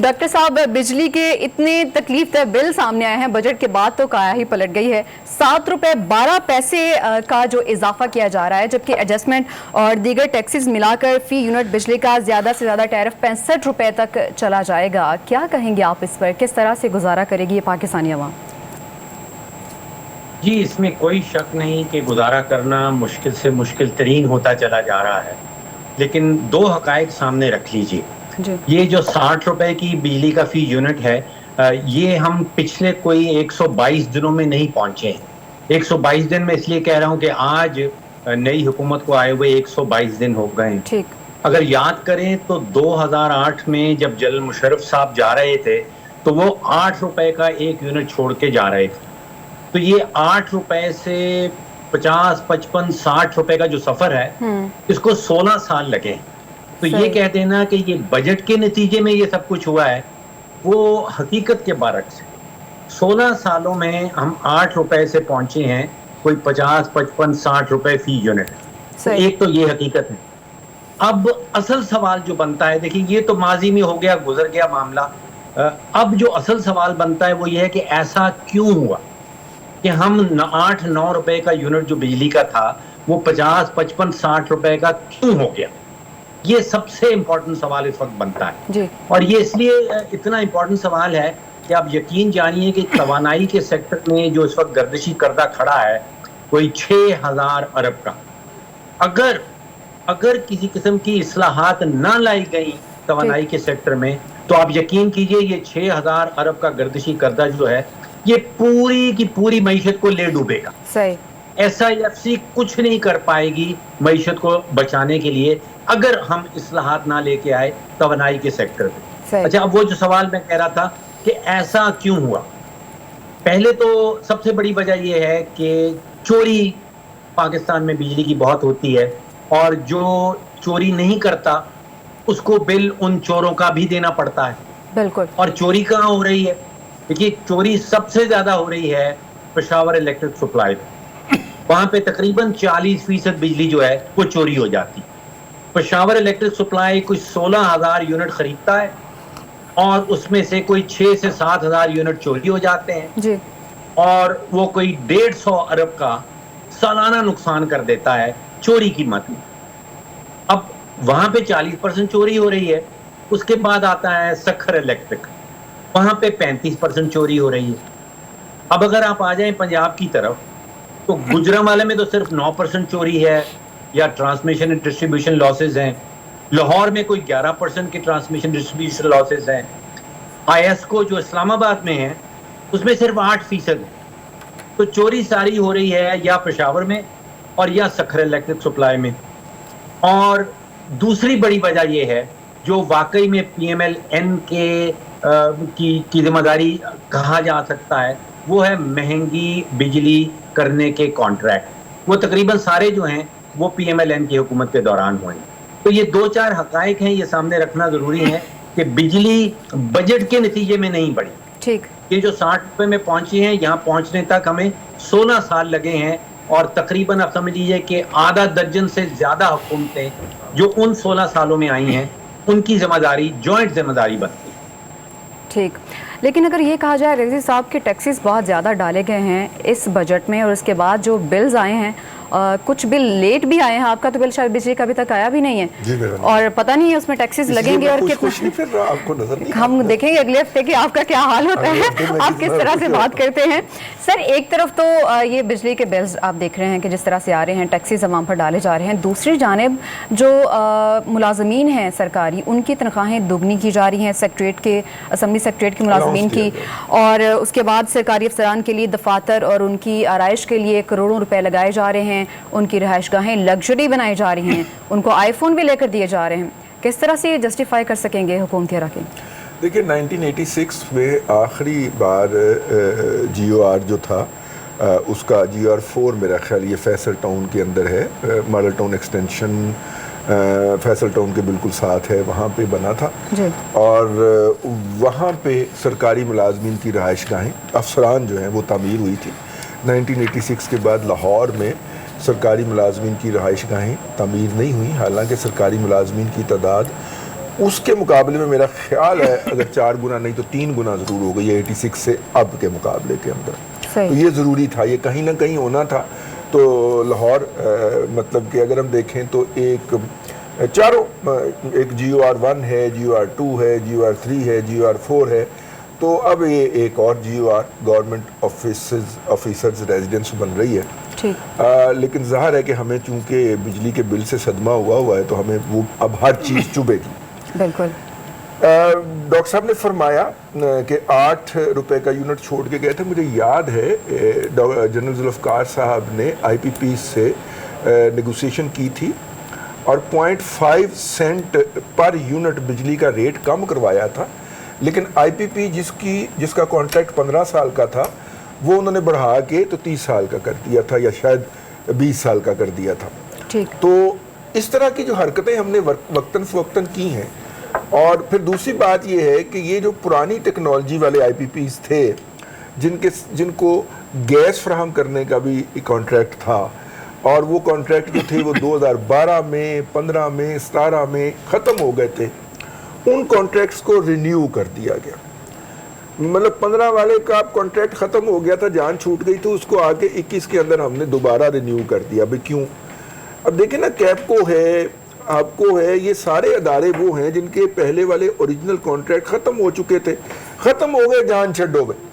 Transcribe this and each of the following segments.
Doctor صاحب، بجلی کے اتنے تکلیف دہ بل سامنے آئے ہیں، بجٹ کے بعد تو کایا ہی پلٹ گئی ہے۔ 7 روپے 12 پیسے کا جو اضافہ کیا جا رہا ہے، جبکہ ایڈجسٹمنٹ اور دیگر ٹیکسز ملا کر فی یونٹ بجلی کا زیادہ سے زیادہ ٹیرف 65 روپے تک چلا جائے گا۔ کیا کہیں گے آپ اس پر؟ کس طرح سے گزارا کرے گی یہ پاکستانی عوام؟ جی، اس میں کوئی شک نہیں کہ گزارا کرنا مشکل سے مشکل ترین ہوتا چلا جا رہا ہے، لیکن دو حقائق سامنے رکھ لیجیے۔ یہ جو 60 روپے کی بجلی کا فی یونٹ ہے، یہ ہم پچھلے کوئی 122 دنوں میں نہیں پہنچے ہیں۔ 122 دن میں اس لیے کہہ رہا ہوں کہ آج نئی حکومت کو آئے ہوئے 122 دن ہو گئے ہیں۔ اگر یاد کریں تو 2008 میں جب جنرل مشرف صاحب جا رہے تھے تو وہ 8 روپے کا ایک یونٹ چھوڑ کے جا رہے تھے، تو یہ 8 روپے سے 50 55 60 روپے کا جو سفر ہے اس کو 16 سال لگے ہیں۔ تو یہ کہہ دینا کہ یہ بجٹ کے نتیجے میں یہ سب کچھ ہوا ہے، وہ حقیقت کے برعکس ہے۔ 16 سالوں میں ہم 8 روپے سے پہنچے ہیں کوئی 50 55 60 روپے فی یونٹ۔ ایک تو یہ حقیقت ہے۔ اب اصل سوال جو بنتا ہے، دیکھیں یہ تو ماضی میں ہو گیا، گزر گیا معاملہ۔ اب جو اصل سوال بنتا ہے وہ یہ ہے کہ ایسا کیوں ہوا کہ ہم 8-9 روپے کا یونٹ جو بجلی کا تھا وہ 50 55 60 روپے کا کیوں ہو گیا؟ یہ سب سے امپورٹنٹ سوال اس وقت بنتا ہے۔ اور یہ اس لیے اتنا امپورٹنٹ سوال ہے کہ آپ یقین جانیے کہ توانائی کے سیکٹر میں جو اس وقت گردشی کردہ کھڑا ہے کوئی 6000 ارب کا، اگر کسی قسم کی اصلاحات نہ لائی گئی توانائی کے سیکٹر میں تو آپ یقین کیجئے یہ 6000 ارب کا گردشی کردہ جو ہے یہ پوری کی پوری معیشت کو لے ڈوبے گا۔ SIFC کچھ نہیں کر پائے گی معیشت کو بچانے کے لیے اگر ہم اصلاحات نہ لے کے آئے توانائی کے سیکٹر میں۔ اچھا، اب وہ جو سوال میں کہہ رہا تھا کہ ایسا کیوں ہوا، پہلے تو سب سے بڑی وجہ یہ ہے کہ چوری پاکستان میں بجلی کی بہت ہوتی ہے، اور جو چوری نہیں کرتا اس کو بل ان چوروں کا بھی دینا پڑتا ہے۔ بالکل۔ اور چوری کہاں ہو رہی ہے؟ دیکھیے، چوری سب سے زیادہ ہو رہی ہے پشاور الیکٹرک سپلائی میں، وہاں پہ تقریباً 40% بجلی جو ہے وہ چوری ہو جاتی۔ پشاور الیکٹرک سپلائی کوئی 16,000 یونٹ خریدتا ہے اور اس میں سے کوئی 6 سے 7,000 یونٹ چوری ہو جاتے ہیں، اور وہ کوئی 150 ارب کا سالانہ نقصان کر دیتا ہے چوری کی مد میں۔ اب وہاں پہ 40% چوری ہو رہی ہے، اس کے بعد آتا ہے سکھر الیکٹرک، وہاں پہ 35% چوری ہو رہی ہے۔ اب اگر آپ آ جائیں پنجاب کی طرف تو گجرانوالے میں تو صرف 9% چوری ہے یا ٹرانسمیشن اینڈ ڈسٹریبیوشن لاسز ہیں، لاہور میں کوئی 11% کے ٹرانسمیشن ڈسٹریبیوشن لاسز ہیں، ISCO جو اسلام آباد میں ہے اس میں صرف 8% ہے۔ تو چوری ساری ہو رہی ہے یا پشاور میں اور یا سکھر الیکٹرک سپلائی میں۔ اور دوسری بڑی وجہ یہ ہے جو واقعی میں PMLN کی ذمہ داری کہا جا سکتا ہے، وہ ہے مہنگی بجلی کرنے کے کانٹریکٹ۔ وہ تقریباً سارے جو ہیں وہ PMLN کی حکومت کے دوران ہوئے ہیں۔ تو یہ 2-4 حقائق ہیں، یہ سامنے رکھنا ضروری ہے کہ بجلی بجٹ کے نتیجے میں نہیں بڑھی۔ یہ جو 60 روپے میں پہنچے ہیں، یہاں پہنچنے تک ہمیں 16 سال لگے ہیں، اور تقریباً آپ سمجھ لیجیے کہ آدھا درجن سے زیادہ حکومتیں جو ان 16 سالوں میں آئی ہیں ان کی ذمہ داری جوائنٹ ذمہ داری بنتی ہے۔ ٹھیک، لیکن اگر یہ کہا جائے رضی صاحب کے ٹیکسز بہت زیادہ ڈالے گئے ہیں اس بجٹ میں، اور اس کے بعد جو بلز آئے ہیں کچھ بل لیٹ بھی آئے ہیں، آپ کا تو بل شاید بجلی کا ابھی تک آیا بھی نہیں ہے، اور پتہ نہیں ہے اس میں ٹیکسز لگیں گے اور کتنا، ہم دیکھیں گے اگلے ہفتے کہ آپ کا کیا حال ہوتا ہے، آپ کس طرح سے بات کرتے ہیں۔ سر، ایک طرف تو یہ بجلی کے بلز آپ دیکھ رہے ہیں کہ جس طرح سے آ رہے ہیں، ٹیکسز عوام پر ڈالے جا رہے ہیں، دوسری جانب جو ملازمین ہیں سرکاری، ان کی تنخواہیں دوگنی کی جا رہی ہیں، سیکٹریٹ کے اسمبلی سیکٹریٹ کے ملازمین کی، اور اس کے بعد سرکاری افسران کے لیے دفاتر اور ان کی آرائش کے لیے کروڑوں روپے لگائے جا رہے ہیں، ان کی رہائش گاہیں لگژری بنائی جا رہی ہیں، ان کو آئی فون بھی لے کر دیے جا رہے ہیں۔ کس طرح سے یہ جسٹیفائی کر سکیں گے حکومتی اراکین؟ دیکھیں، 1986 میں آخری بار GOR جو تھا اس کا GOR 4 میرا خیال یہ فیصل ٹاؤن کے اندر ہے، model town extension Faisal town کے بالکل ساتھ ہے، وہاں پہ بنا تھا، اور وہاں پہ سرکاری ملازمین کی رہائش گاہیں افسران جو ہیں وہ تعمیر ہوئی تھی۔ 1986 کے بعد لاہور میں سرکاری ملازمین کی رہائش گاہیں تعمیر نہیں ہوئیں، حالانکہ سرکاری ملازمین کی تعداد اس کے مقابلے میں میرا خیال ہے اگر 4 گنا نہیں تو 3 گنا ضرور ہو گئی ہے 86 سے اب کے مقابلے کے اندر. تو یہ ضروری تھا, یہ کہیں نہ کہیں ہونا تھا. تو لاہور مطلب کہ اگر ہم دیکھیں تو چاروں ایک GOR1 ہے, GOR2 ہے, GOR3 ہے, GOR4 ہے, تو اب یہ ایک اور GOR گورنمنٹ آفیسرز ریزیڈنس بن رہی ہے. لیکن ظاہر ہے کہ ہمیں چونکہ بجلی کے بل سے صدمہ ہوا ہے تو ہمیں وہ اب ہر چیز چبھے گی. بالکل. ڈاکٹر صاحب نے فرمایا کہ 8 روپے کا یونٹ چھوڑ کے گئے تھے. مجھے یاد ہے جنرل ذوالفقار صاحب نے IPP سے نیگوسیشن کی تھی اور 0.5 سینٹ پر یونٹ بجلی کا ریٹ کم کروایا تھا, لیکن IPP جس کا کانٹریکٹ 15 سال کا تھا وہ انہوں نے بڑھا کے تو 30 سال کا کر دیا تھا یا شاید 20 سال کا کر دیا تھا. تو اس طرح کی جو حرکتیں ہم نے وقتاً فوقتاً کی ہیں. اور پھر دوسری بات یہ ہے کہ یہ جو پرانی ٹیکنالوجی والے IPPs تھے جن کو گیس فراہم کرنے کا بھی کانٹریکٹ تھا اور وہ کانٹریکٹ جو تھے وہ 2012 میں 15 میں 17 میں ختم ہو گئے تھے, ان کانٹریکٹس کو رینیو کر دیا گیا. مطلب 15 والے کا کانٹریکٹ ختم ہو گیا تھا, جان چھوٹ گئی, تو اس کو آگے 21 کے اندر ہم نے دوبارہ رینیو کر دیا. بھئی کیوں؟ اب دیکھیں نا, کیپکو ہے, آپ کو ہے, یہ سارے ادارے وہ ہیں جن کے پہلے والے اوریجنل کانٹریکٹ ختم ہو چکے تھے, ختم ہو گئے, جان چھڈو گئے.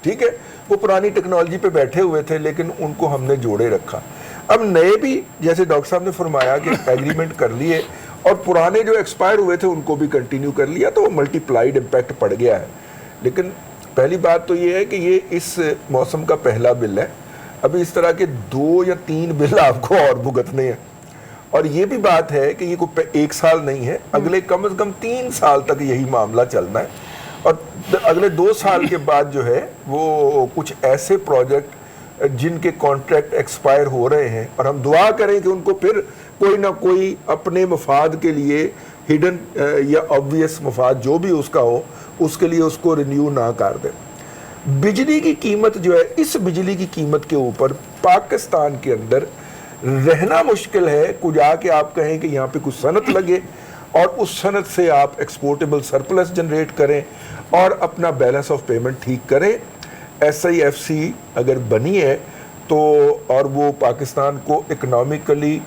ٹھیک ہے, وہ پرانی ٹیکنالوجی پہ بیٹھے ہوئے تھے لیکن ان کو ہم نے جوڑے رکھا. اب نئے بھی جیسے ڈاکٹر صاحب نے فرمایا کہ ایگریمنٹ کر لیے اور پرانے جو ایکسپائر ہوئے تھے ان کو بھی کنٹینیو کر لیا, تو وہ ملٹی پلائیڈ امپیکٹ پڑ گیا ہے. لیکن پہلی بات تو یہ ہے کہ یہ اس موسم کا پہلا بل ہے, ابھی اس طرح کے 2 یا 3 بل آپ کو اور بھگتنے ہیں. اور یہ بھی بات ہے کہ یہ کوئی 1 سال نہیں ہے, اگلے کم از کم 3 سال تک یہی معاملہ چلنا ہے. اور اگلے 2 سال کے بعد جو ہے وہ کچھ ایسے پروجیکٹ جن کے کانٹریکٹ ایکسپائر ہو رہے ہیں, اور ہم دعا کریں کہ ان کو پھر کوئی نہ کوئی اپنے مفاد کے لیے ہڈن یا آبویس مفاد جو بھی اس کا ہو اس کے لیے اس کو رینیو نہ کر دیں. بجلی کی قیمت جو ہے, اس بجلی کی قیمت کے اوپر پاکستان کے اندر رہنا مشکل ہے. کچھ آ کے آپ کہیں کہ یہاں پہ کچھ صنعت لگے اور اس صنعت سے آپ ایکسپورٹیبل سرپلس جنریٹ کریں اور اپنا بیلنس آف پیمنٹ ٹھیک کریں. SIFC اگر بنی ہے تو اور وہ پاکستان کو اکنامکلی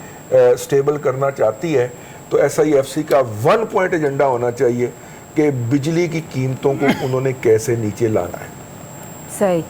سٹیبل کرنا چاہتی ہے تو SIFC کا 1 پوائنٹ ایجنڈا ہونا چاہیے کہ بجلی کی قیمتوں کو انہوں نے کیسے نیچے لانا ہے. صحیح.